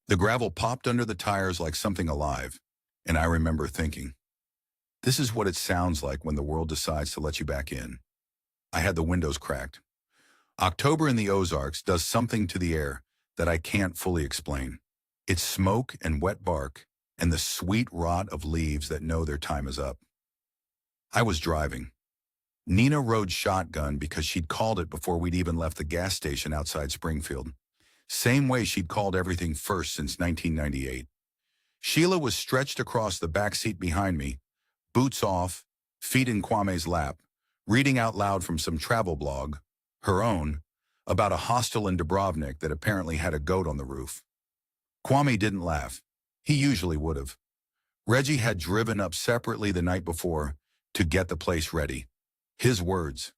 The gravel popped under the tires like something alive, and I remember thinking, this is what it sounds like when the world decides to let you back in. I had the windows cracked. October in the Ozarks does something to the air that I can't fully explain. It's smoke and wet bark, and the sweet rot of leaves that know their time is up. I was driving. Nina rode shotgun because she'd called it before we'd even left the gas station outside Springfield. Same way she'd called everything first since 1998. Sheila was stretched across the back seat behind me, boots off, feet in Kwame's lap, reading out loud from some travel blog, her own, about a hostel in Dubrovnik that apparently had a goat on the roof. Kwame didn't laugh. He usually would have. Reggie had driven up separately the night before to get the place ready. His words.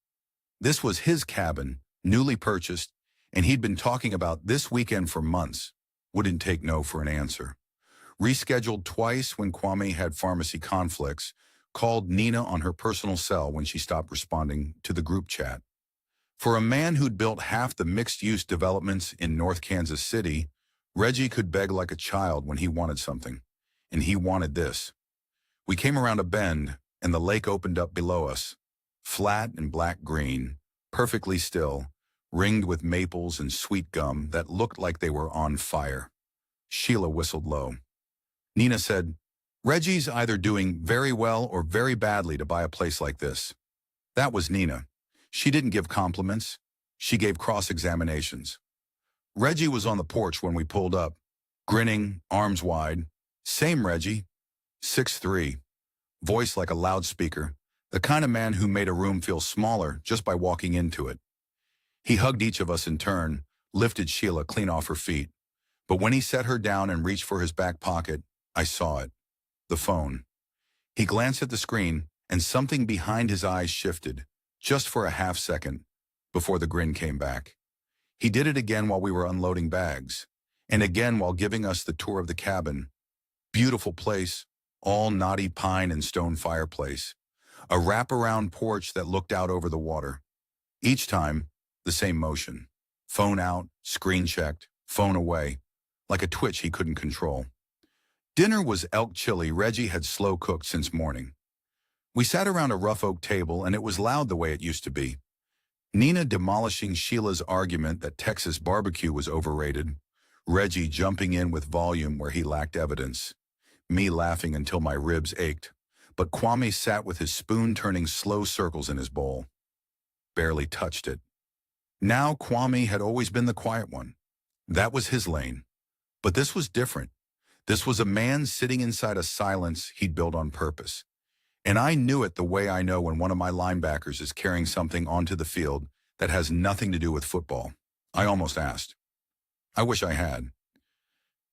This was his cabin, newly purchased, and he'd been talking about this weekend for months. Wouldn't take no for an answer. Rescheduled twice when Kwame had pharmacy conflicts, called Nina on her personal cell when she stopped responding to the group chat. For a man who'd built half the mixed-use developments in North Kansas City, Reggie could beg like a child when he wanted something, and he wanted this. We came around a bend, and the lake opened up below us, flat and black-green, perfectly still, ringed with maples and sweet gum that looked like they were on fire. Sheila whistled low. Nina said, Reggie's either doing very well or very badly to buy a place like this. That was Nina. She didn't give compliments. She gave cross-examinations. Reggie was on the porch when we pulled up, grinning, arms wide. Same Reggie, 6'3", voice like a loudspeaker, the kind of man who made a room feel smaller just by walking into it. He hugged each of us in turn, lifted Sheila clean off her feet. But when he set her down and reached for his back pocket, I saw it. The phone. He glanced at the screen, and something behind his eyes shifted, just for a half second, before the grin came back. He did it again while we were unloading bags, and again while giving us the tour of the cabin. Beautiful place, all knotty pine and stone fireplace. A wraparound porch that looked out over the water. Each time, the same motion. Phone out, screen checked, phone away, like a twitch he couldn't control. Dinner was elk chili Reggie had slow cooked since morning. We sat around a rough oak table and it was loud the way it used to be. Nina demolishing Sheila's argument that Texas barbecue was overrated, Reggie jumping in with volume where he lacked evidence, me laughing until my ribs ached, but Kwame sat with his spoon turning slow circles in his bowl. Barely touched it. Now Kwame had always been the quiet one. That was his lane. But this was different. This was a man sitting inside a silence he'd built on purpose. And I knew it the way I know when one of my linebackers is carrying something onto the field that has nothing to do with football. I almost asked. I wish I had.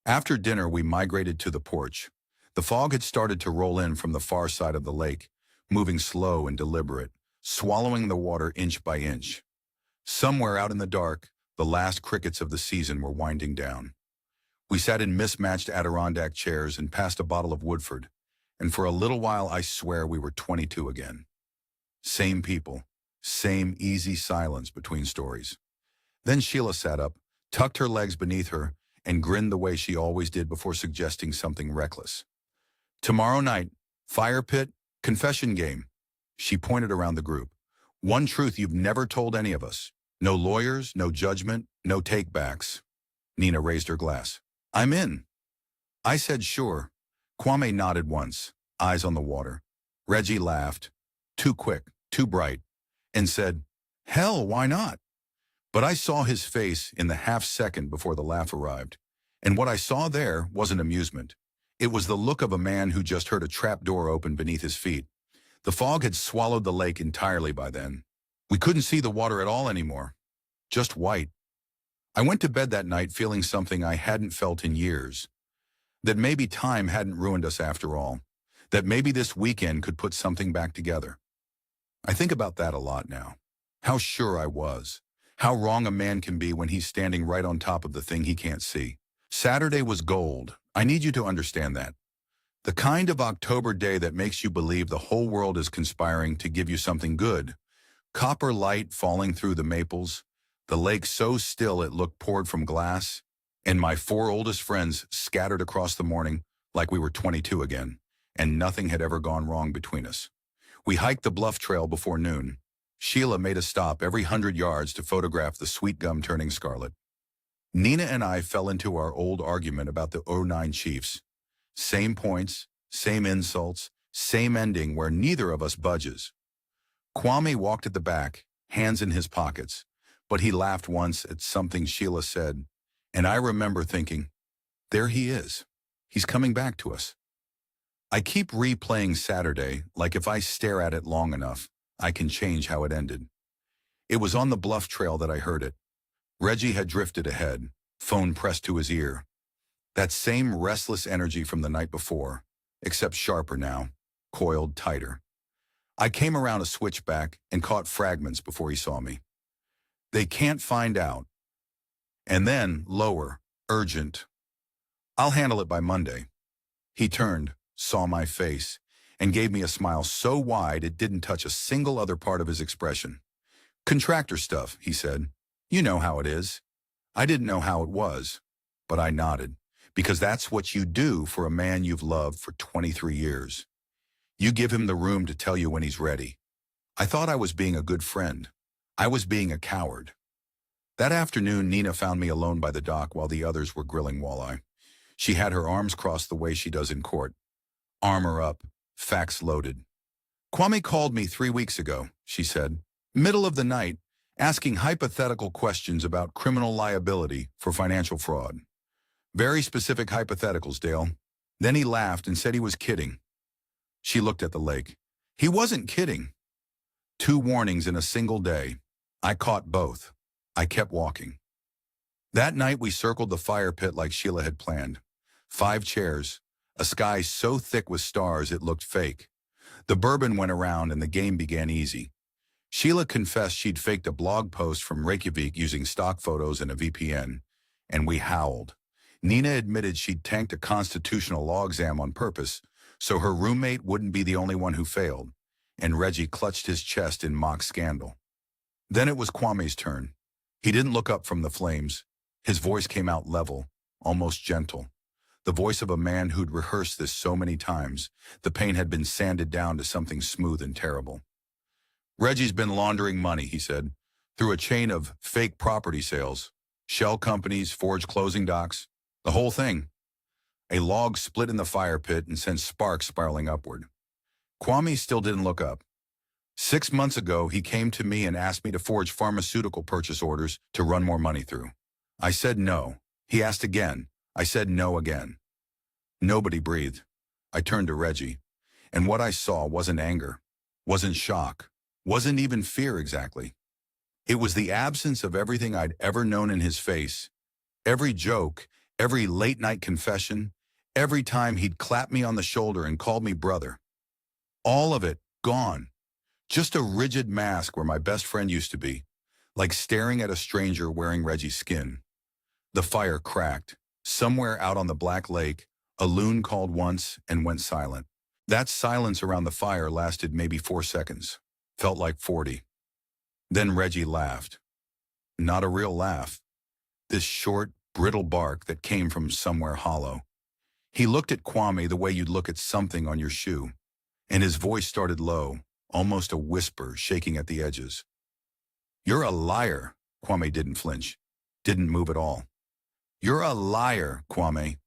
After dinner, we migrated to the porch. The fog had started to roll in from the far side of the lake, moving slow and deliberate, swallowing the water inch by inch. Somewhere out in the dark, the last crickets of the season were winding down. We sat in mismatched Adirondack chairs and passed a bottle of Woodford, and for a little while I swear we were 22 again. Same people, same easy silence between stories. Then Sheila sat up, tucked her legs beneath her, and grinned the way she always did before suggesting something reckless. Tomorrow night, fire pit, confession game. She pointed around the group. One truth you've never told any of us. No lawyers, no judgment, no take-backs. Nina raised her glass. I'm in. I said sure. Kwame nodded once, eyes on the water. Reggie laughed, too quick, too bright, and said, hell, why not? But I saw his face in the half second before the laugh arrived, and what I saw there wasn't amusement. It was the look of a man who just heard a trap door open beneath his feet. The fog had swallowed the lake entirely by then. We couldn't see the water at all anymore, just white. I went to bed that night feeling something I hadn't felt in years. That maybe time hadn't ruined us after all. That maybe this weekend could put something back together. I think about that a lot now. How sure I was. How wrong a man can be when he's standing right on top of the thing he can't see. Saturday was gold. I need you to understand that. The kind of October day that makes you believe the whole world is conspiring to give you something good. Copper light falling through the maples, the lake so still it looked poured from glass, And my four oldest friends scattered across the morning like we were 22 again, and nothing had ever gone wrong between us. We hiked the bluff trail before noon. Sheila made a stop every 100 yards to photograph the sweet gum turning scarlet. Nina and I fell into our old argument about the '09 Chiefs. Same points, same insults, same ending where neither of us budges. Kwame walked at the back, hands in his pockets, but he laughed once at something Sheila said, and I remember thinking, there he is. He's coming back to us. I keep replaying Saturday, like if I stare at it long enough, I can change how it ended. It was on the bluff trail that I heard it. Reggie had drifted ahead, phone pressed to his ear. That same restless energy from the night before, except sharper now, coiled tighter. I came around a switchback and caught fragments before he saw me. They can't find out. And then, lower, urgent. I'll handle it by Monday. He turned, saw my face, and gave me a smile so wide it didn't touch a single other part of his expression. Contractor stuff, he said. You know how it is. I didn't know how it was, but I nodded, because that's what you do for a man you've loved for 23 years. You give him the room to tell you when he's ready. I thought I was being a good friend. I was being a coward. That afternoon, Nina found me alone by the dock while the others were grilling walleye. She had her arms crossed the way she does in court. Armor up, facts loaded. Kwame called me 3 weeks ago, she said, middle of the night, asking hypothetical questions about criminal liability for financial fraud. Very specific hypotheticals, Dale. Then he laughed and said he was kidding. She looked at the lake. He wasn't kidding. 2 warnings in a single day. I caught both. I kept walking. That night we circled the fire pit like Sheila had planned. 5 chairs, a sky so thick with stars it looked fake. The bourbon went around and the game began easy. Sheila confessed she'd faked a blog post from Reykjavik using stock photos and a VPN, and we howled. Nina admitted she'd tanked a constitutional law exam on purpose, so her roommate wouldn't be the only one who failed, and Reggie clutched his chest in mock scandal. Then it was Kwame's turn. He didn't look up from the flames. His voice came out level, almost gentle. The voice of a man who'd rehearsed this so many times, the pain had been sanded down to something smooth and terrible. Reggie's been laundering money, he said, through a chain of fake property sales, shell companies, forged closing docs, the whole thing. A log split in the fire pit and sent sparks spiraling upward. Kwame still didn't look up. 6 months ago, he came to me and asked me to forge pharmaceutical purchase orders to run more money through. I said no. He asked again. I said no again. Nobody breathed. I turned to Reggie, and what I saw wasn't anger, wasn't shock, wasn't even fear exactly. It was the absence of everything I'd ever known in his face. Every joke, every late-night confession, every time he'd clapped me on the shoulder and called me brother. All of it gone. Just a rigid mask where my best friend used to be, like staring at a stranger wearing Reggie's skin. The fire cracked. Somewhere out on the black lake, a loon called once and went silent. That silence around the fire lasted maybe 4 seconds. Felt like 40. Then Reggie laughed. Not a real laugh. This short, brittle bark that came from somewhere hollow. He looked at Kwame the way you'd look at something on your shoe, and his voice started low, almost a whisper, shaking at the edges. You're a liar. Kwame didn't flinch, didn't move at all. You're a liar, Kwame.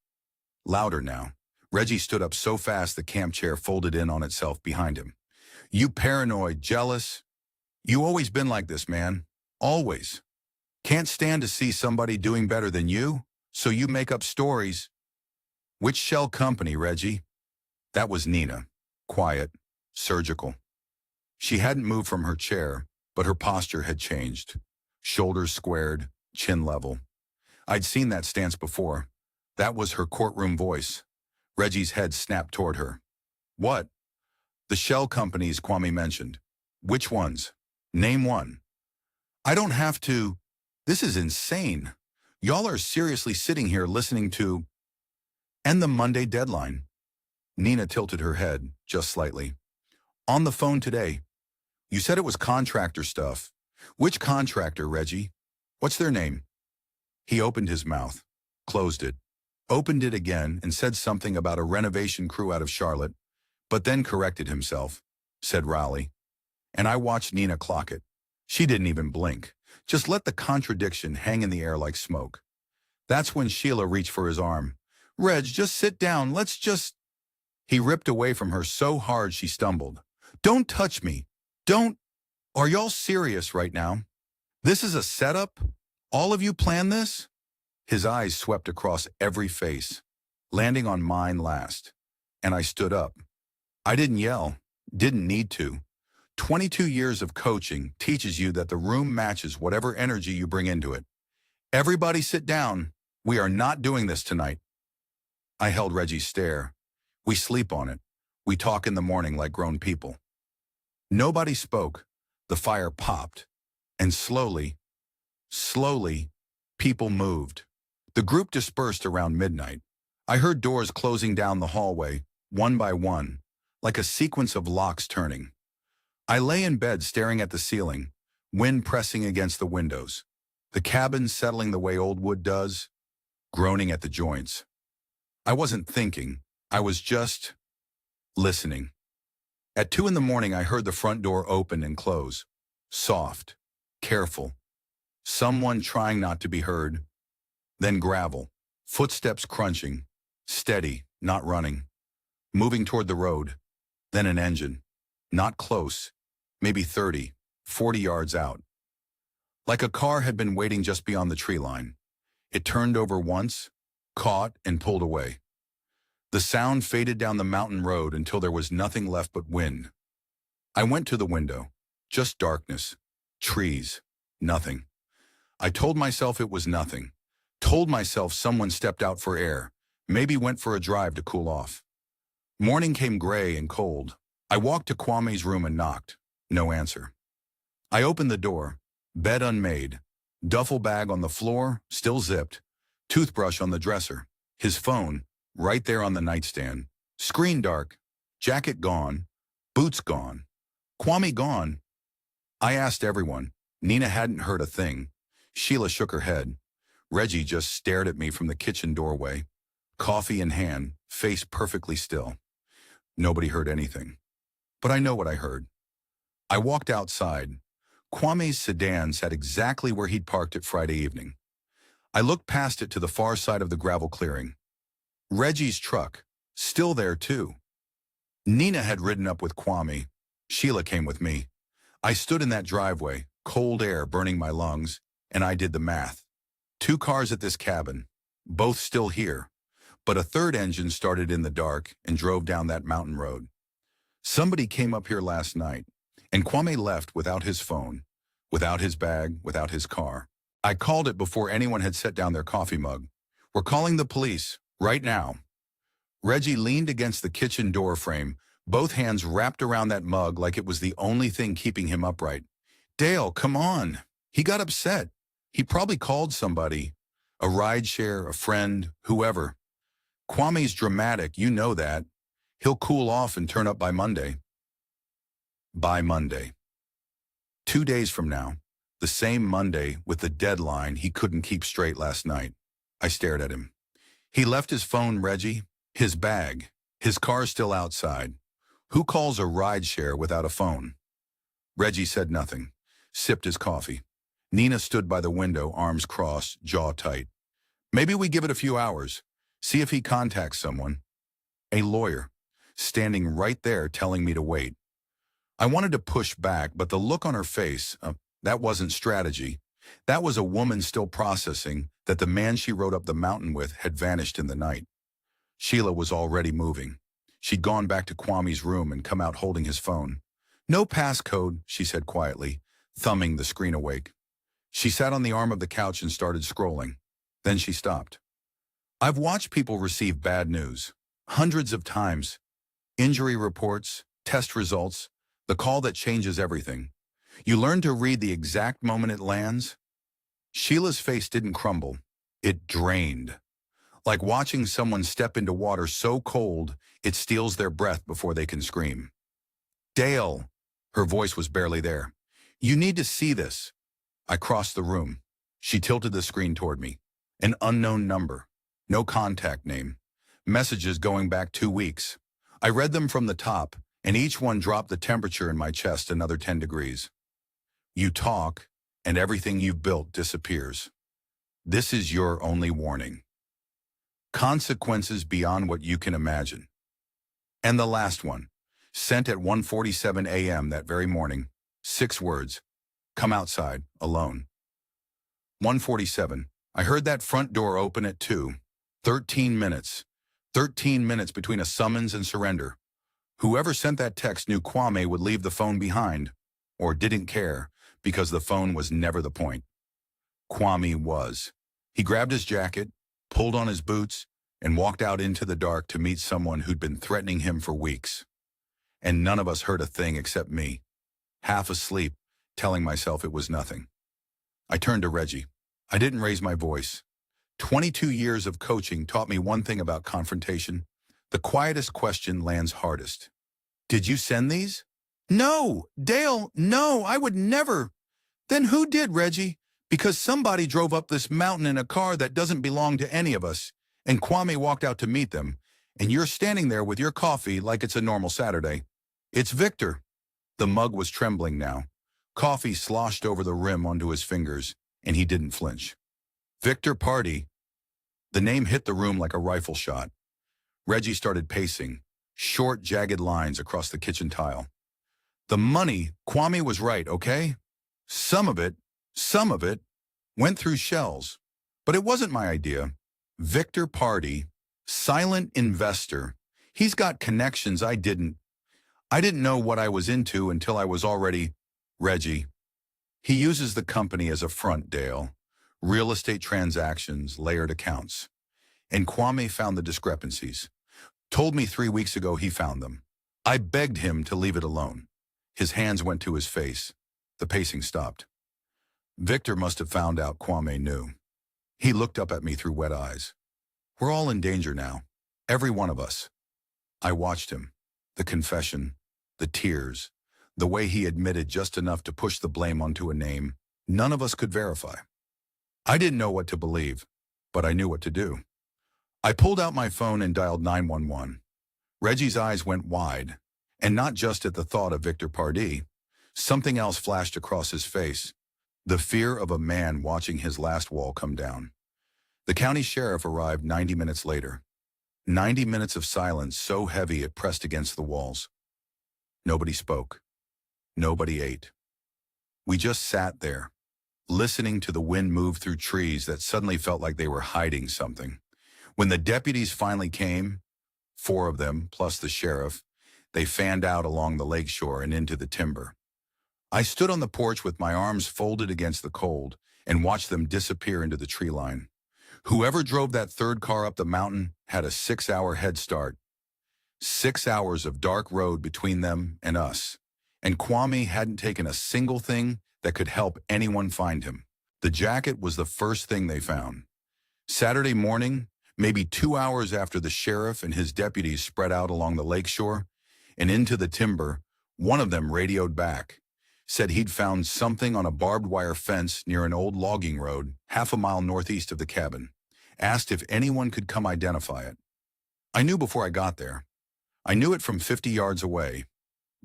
Louder now. Reggie stood up so fast the camp chair folded in on itself behind him. You paranoid, jealous. You always been like this, man. Always. Can't stand to see somebody doing better than you, so you make up stories. Which shell company, Reggie? That was Nina. Quiet, surgical. She hadn't moved from her chair, but her posture had changed. Shoulders squared, chin level. I'd seen that stance before. That was her courtroom voice. Reggie's head snapped toward her. What? The shell companies Kwame mentioned. Which ones? Name one. I don't have to. This is insane. Y'all are seriously sitting here listening to... And the Monday deadline. Nina tilted her head, just slightly. On the phone today. You said it was contractor stuff. Which contractor, Reggie? What's their name? He opened his mouth, closed it, opened it again, and said something about a renovation crew out of Charlotte, but then corrected himself, said Raleigh. And I watched Nina clock it. She didn't even blink, just let the contradiction hang in the air like smoke. That's when Sheila reached for his arm. Reg, just sit down, let's just... He ripped away from her so hard she stumbled. Don't touch me. Don't... Are y'all serious right now? This is a setup? All of you planned this? His eyes swept across every face, landing on mine last. And I stood up. I didn't yell, didn't need to. 22 years of coaching teaches you that the room matches whatever energy you bring into it. Everybody sit down. We are not doing this tonight. I held Reggie's stare. We sleep on it. We talk in the morning like grown people. Nobody spoke. The fire popped. And slowly, people moved. The group dispersed around midnight. I heard doors closing down the hallway, one by one, like a sequence of locks turning. I lay in bed staring at the ceiling, wind pressing against the windows, the cabin settling the way old wood does, groaning at the joints. I wasn't thinking, I was just listening. At 2 a.m, I heard the front door open and close, soft, careful, someone trying not to be heard. Then gravel, footsteps crunching, steady, not running, moving toward the road. Then an engine, not close, maybe 30, 40 yards out. Like a car had been waiting just beyond the tree line. It turned over once, caught, and pulled away. The sound faded down the mountain road until there was nothing left but wind. I went to the window, just darkness, trees, nothing. I told myself it was nothing. Told myself someone stepped out for air, maybe went for a drive to cool off. Morning came gray and cold. I walked to Kwame's room and knocked. No answer. I opened the door, bed unmade, duffel bag on the floor, still zipped, toothbrush on the dresser, his phone, right there on the nightstand, screen dark, jacket gone, boots gone, Kwame gone. I asked everyone. Nina hadn't heard a thing. Sheila shook her head. Reggie just stared at me from the kitchen doorway, coffee in hand, face perfectly still. Nobody heard anything. But I know what I heard. I walked outside. Kwame's sedan sat exactly where he'd parked it Friday evening. I looked past it to the far side of the gravel clearing. Reggie's truck, still there too. Nina had ridden up with Kwame. Sheila came with me. I stood in that driveway, cold air burning my lungs, and I did the math. 2 cars at this cabin, both still here, but a third engine started in the dark and drove down that mountain road. Somebody came up here last night, and Kwame left without his phone, without his bag, without his car. I called it before anyone had set down their coffee mug. We're calling the police, right now. Reggie leaned against the kitchen door frame, both hands wrapped around that mug like it was the only thing keeping him upright. Dale, come on. He got upset. He probably called somebody, a rideshare, a friend, whoever. Kwame's dramatic, you know that. He'll cool off and turn up by Monday. By Monday. 2 days from now, the same Monday with the deadline he couldn't keep straight last night. I stared at him. He left his phone, Reggie, his bag, his car still outside. Who calls a rideshare without a phone? Reggie said nothing, sipped his coffee. Nina stood by the window, arms crossed, jaw tight. Maybe we give it a few hours, see if he contacts someone. A lawyer, standing right there telling me to wait. I wanted to push back, but the look on her face, that wasn't strategy. That was a woman still processing that the man she rode up the mountain with had vanished in the night. Sheila was already moving. She'd gone back to Kwame's room and come out holding his phone. No passcode, she said quietly, thumbing the screen awake. She sat on the arm of the couch and started scrolling. Then she stopped. I've watched people receive bad news, hundreds of times. Injury reports, test results, the call that changes everything. You learn to read the exact moment it lands. Sheila's face didn't crumble. It drained. Like watching someone step into water so cold, it steals their breath before they can scream. Dale, her voice was barely there. You need to see this. I crossed the room. She tilted the screen toward me. An unknown number. No contact name. Messages going back 2 weeks. I read them from the top, and each one dropped the temperature in my chest another 10 degrees. You talk, and everything you've built disappears. This is your only warning. Consequences beyond what you can imagine. And the last one, sent at 1:47 a.m. that very morning, 6 words. Come outside, alone. 1:47. I heard that front door open at 2. 13 minutes. 13 minutes between a summons and surrender. Whoever sent that text knew Kwame would leave the phone behind, or didn't care, because the phone was never the point. Kwame was. He grabbed his jacket, pulled on his boots, and walked out into the dark to meet someone who'd been threatening him for weeks. And none of us heard a thing except me, half asleep, telling myself it was nothing. I turned to Reggie. I didn't raise my voice. 22 years of coaching taught me one thing about confrontation. The quietest question lands hardest. Did you send these? No, Dale, no, I would never. Then who did, Reggie? Because somebody drove up this mountain in a car that doesn't belong to any of us, and Kwame walked out to meet them, and you're standing there with your coffee like it's a normal Saturday. It's Victor. The mug was trembling now. Coffee sloshed over the rim onto his fingers, and he didn't flinch. Victor Party. The name hit the room like a rifle shot. Reggie started pacing, short, jagged lines across the kitchen tile. The money, Kwame was right, okay? Some of it went through shells. But it wasn't my idea. Victor Party, silent investor. He's got connections I didn't know what I was into until I was already Reggie. He uses the company as a front, Dale. Real estate transactions, layered accounts. And Kwame found the discrepancies. Told me 3 weeks ago he found them. I begged him to leave it alone. His hands went to his face. The pacing stopped. Victor must have found out Kwame knew. He looked up at me through wet eyes. We're all in danger now. Every one of us. I watched him. The confession, the tears, the way he admitted just enough to push the blame onto a name none of us could verify. I didn't know what to believe, but I knew what to do. I pulled out my phone and dialed 911. Reggie's eyes went wide, and not just at the thought of Victor Pardee. Something else flashed across his face. The fear of a man watching his last wall come down. The county sheriff arrived 90 minutes later. 90 minutes of silence so heavy it pressed against the walls. Nobody spoke. Nobody ate. We just sat there, listening to the wind move through trees that suddenly felt like they were hiding something. When the deputies finally came, 4 of them, plus the sheriff, they fanned out along the lakeshore and into the timber. I stood on the porch with my arms folded against the cold and watched them disappear into the tree line. Whoever drove that third car up the mountain had a 6-hour head start. 6 hours of dark road between them and us. And Kwame hadn't taken a single thing that could help anyone find him. The jacket was the first thing they found. Saturday morning, maybe 2 hours after the sheriff and his deputies spread out along the lakeshore and into the timber, one of them radioed back, said he'd found something on a barbed wire fence near an old logging road, half a mile northeast of the cabin, asked if anyone could come identify it. I knew before I got there. I knew it from 50 yards away.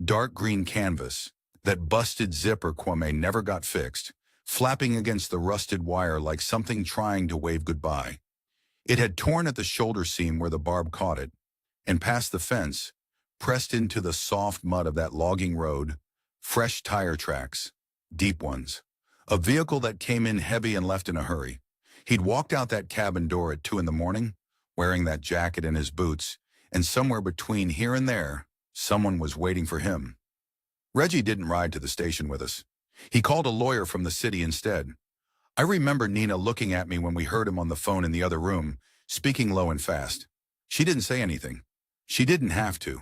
Dark green canvas, that busted zipper Kwame never got fixed, flapping against the rusted wire like something trying to wave goodbye. It had torn at the shoulder seam where the barb caught it, and past the fence, pressed into the soft mud of that logging road, fresh tire tracks, deep ones. A vehicle that came in heavy and left in a hurry. He'd walked out that cabin door at 2 a.m, wearing that jacket and his boots, and somewhere between here and there, someone was waiting for him. Reggie didn't ride to the station with us. He called a lawyer from the city instead. I remember Nina looking at me when we heard him on the phone in the other room, speaking low and fast. She didn't say anything. She didn't have to.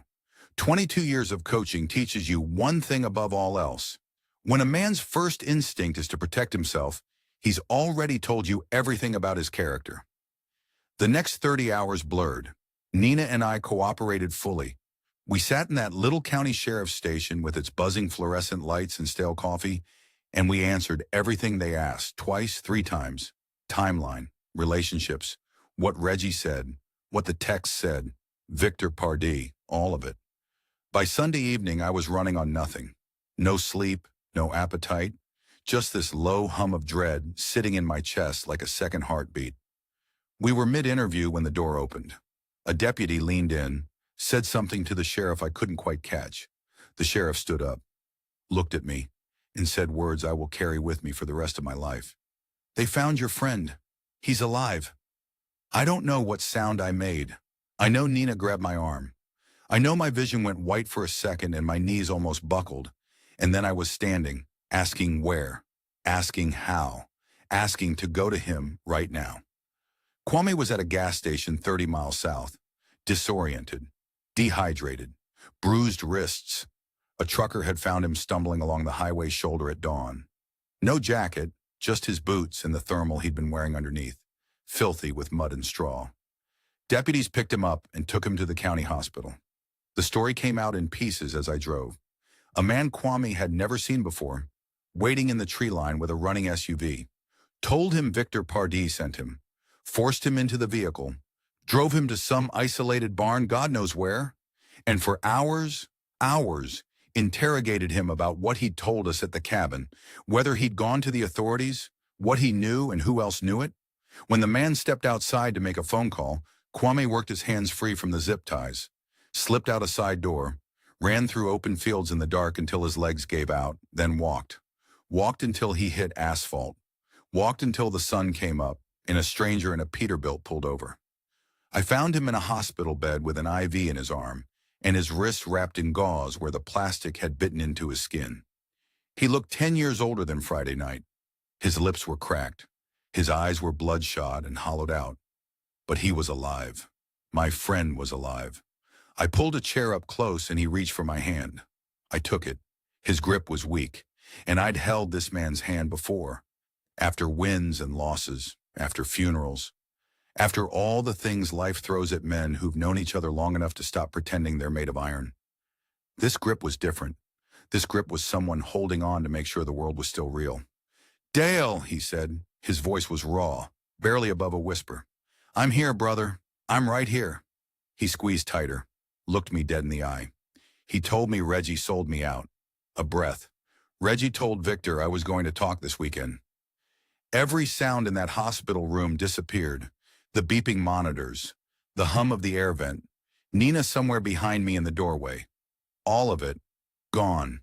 22 years of coaching teaches you one thing above all else. When a man's first instinct is to protect himself, he's already told you everything about his character. The next 30 hours blurred. Nina and I cooperated fully. We sat in that little county sheriff's station with its buzzing fluorescent lights and stale coffee, and we answered everything they asked, twice, 3 times. Timeline, relationships, What Reggie said, what the text said, Victor Pardee, all of it. By Sunday evening, I was running on nothing. No sleep, no appetite, just this low hum of dread sitting in my chest like a second heartbeat. We were mid-interview when the door opened. A deputy leaned in, said something to the sheriff I couldn't quite catch. The sheriff stood up, looked at me, and said words I will carry with me for the rest of my life. "They found your friend. He's alive." I don't know what sound I made. I know Nina grabbed my arm. I know my vision went white for a second and my knees almost buckled. And then I was standing, asking where, asking how, asking to go to him right now. Kwame was at a gas station 30 miles south, disoriented, dehydrated, bruised wrists. A trucker had found him stumbling along the highway shoulder at dawn. No jacket, just his boots and the thermal he'd been wearing underneath, filthy with mud and straw. Deputies picked him up and took him to the county hospital. The story came out in pieces as I drove. A man Kwame had never seen before, waiting in the tree line with a running SUV, told him Victor Pardee sent him, forced him into the vehicle, drove him to some isolated barn God knows where, and for hours, interrogated him about what he'd told us at the cabin, whether he'd gone to the authorities, what he knew and who else knew it. When the man stepped outside to make a phone call, Kwame worked his hands free from the zip ties, slipped out a side door, ran through open fields in the dark until his legs gave out, then walked. Walked until he hit asphalt. Walked until the sun came up and a stranger in a Peterbilt pulled over. I found him in a hospital bed with an IV in his arm and his wrists wrapped in gauze where the plastic had bitten into his skin. He looked 10 years older than Friday night. His lips were cracked. His eyes were bloodshot and hollowed out. But he was alive. My friend was alive. I pulled a chair up close and he reached for my hand. I took it. His grip was weak, and I'd held this man's hand before. After wins and losses, after funerals, after all the things life throws at men who've known each other long enough to stop pretending they're made of iron. This grip was different. This grip was someone holding on to make sure the world was still real. "Dale," he said. His voice was raw, barely above a whisper. "I'm here, brother. I'm right here." He squeezed tighter, looked me dead in the eye. He told me Reggie sold me out. A breath. Reggie told Victor I was going to talk this weekend. Every sound in that hospital room disappeared. The beeping monitors, the hum of the air vent, Nina somewhere behind me in the doorway. All of it, gone.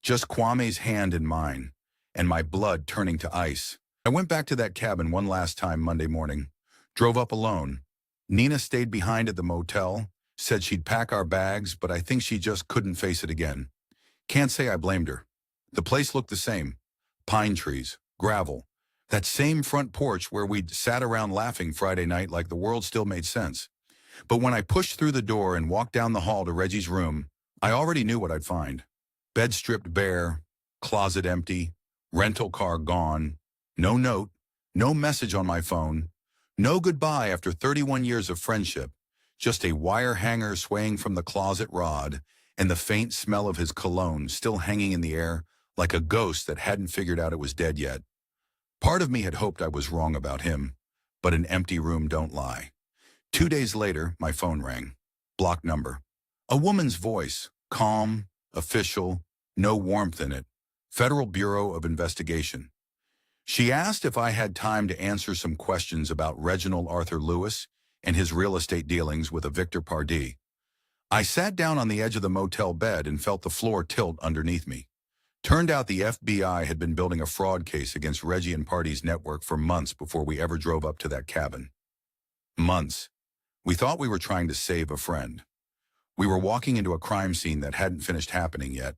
Just Kwame's hand in mine, and my blood turning to ice. I went back to that cabin one last time Monday morning, drove up alone. Nina stayed behind at the motel, said she'd pack our bags, but I think she just couldn't face it again. Can't say I blamed her. The place looked the same. Pine trees, gravel, that same front porch where we'd sat around laughing Friday night like the world still made sense. But when I pushed through the door and walked down the hall to Reggie's room, I already knew what I'd find. Bed stripped bare, closet empty, rental car gone, no note, no message on my phone, no goodbye after 31 years of friendship, just a wire hanger swaying from the closet rod and the faint smell of his cologne still hanging in the air like a ghost that hadn't figured out it was dead yet. Part of me had hoped I was wrong about him, but an empty room don't lie. 2 days later, my phone rang. Blocked number. A woman's voice, calm, official, no warmth in it. Federal Bureau of Investigation. She asked if I had time to answer some questions about Reginald Arthur Lewis and his real estate dealings with a Victor Pardee. I sat down on the edge of the motel bed and felt the floor tilt underneath me. Turned out the FBI had been building a fraud case against Reggie and Pardee's network for months before we ever drove up to that cabin. Months. We thought we were trying to save a friend. We were walking into a crime scene that hadn't finished happening yet.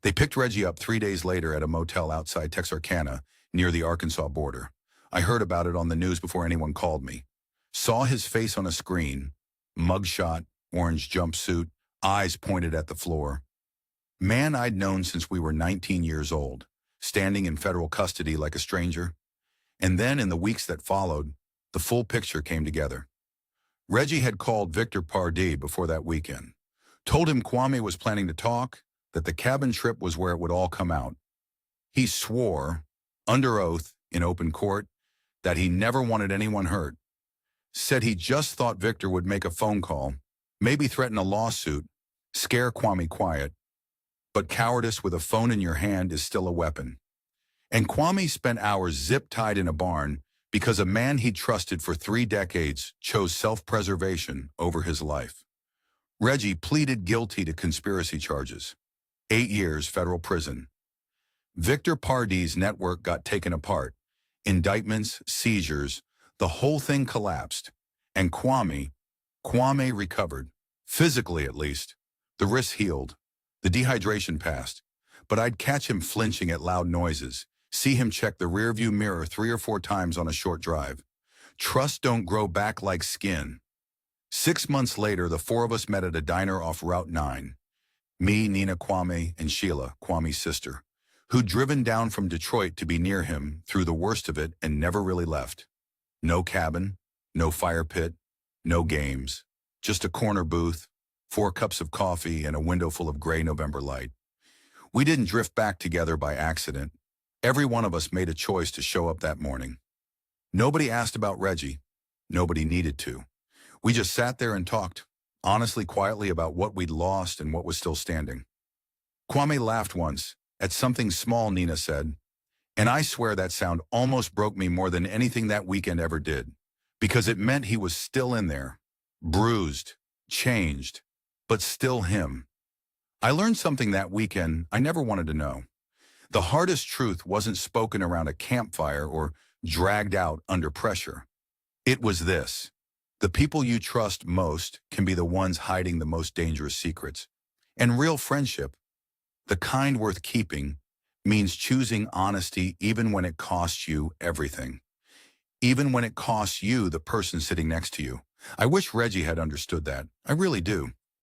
They picked Reggie up 3 days later at a motel outside Texarkana, near the Arkansas border. I heard about it on the news before anyone called me. Saw his face on a screen, mugshot, orange jumpsuit, eyes pointed at the floor. Man I'd known since we were 19 years old, standing in federal custody like a stranger. And then in the weeks that followed, the full picture came together. Reggie had called Victor Pardee before that weekend, told him Kwame was planning to talk, that the cabin trip was where it would all come out. He swore, under oath, in open court, that he never wanted anyone hurt. said he just thought Victor would make a phone call, maybe threaten a lawsuit, scare Kwame quiet. But cowardice with a phone in your hand is still a weapon. And Kwame spent hours zip-tied in a barn because a man he trusted for 3 decades chose self-preservation over his life. Reggie pleaded guilty to conspiracy charges. 8 years federal prison. Victor Pardee's network got taken apart. Indictments, seizures, the whole thing collapsed. And Kwame recovered. Physically, at least. The wrist healed. The dehydration passed. But I'd catch him flinching at loud noises, see him check the rearview mirror 3 or 4 times on a short drive. Trust don't grow back like skin. 6 months later, the 4 of us met at a diner off Route 9. Me, Nina Kwame, and Sheila, Kwame's sister, who'd driven down from Detroit to be near him through the worst of it and never really left. No cabin, no fire pit, no games, just a corner booth, 4 cups of coffee, and a window full of gray November light. We didn't drift back together by accident. Every one of us made a choice to show up that morning. Nobody asked about Reggie. Nobody needed to. We just sat there and talked, honestly, quietly, about what we'd lost and what was still standing. Kwame laughed once, at something small Nina said, and I swear that sound almost broke me more than anything that weekend ever did, because it meant he was still in there, bruised, changed, but still him. I learned something that weekend I never wanted to know. The hardest truth wasn't spoken around a campfire or dragged out under pressure. It was this: the people you trust most can be the ones hiding the most dangerous secrets. And real friendship, the kind worth keeping, means choosing honesty even when it costs you everything. Even when it costs you the person sitting next to you. I wish Reggie had understood that. I really do.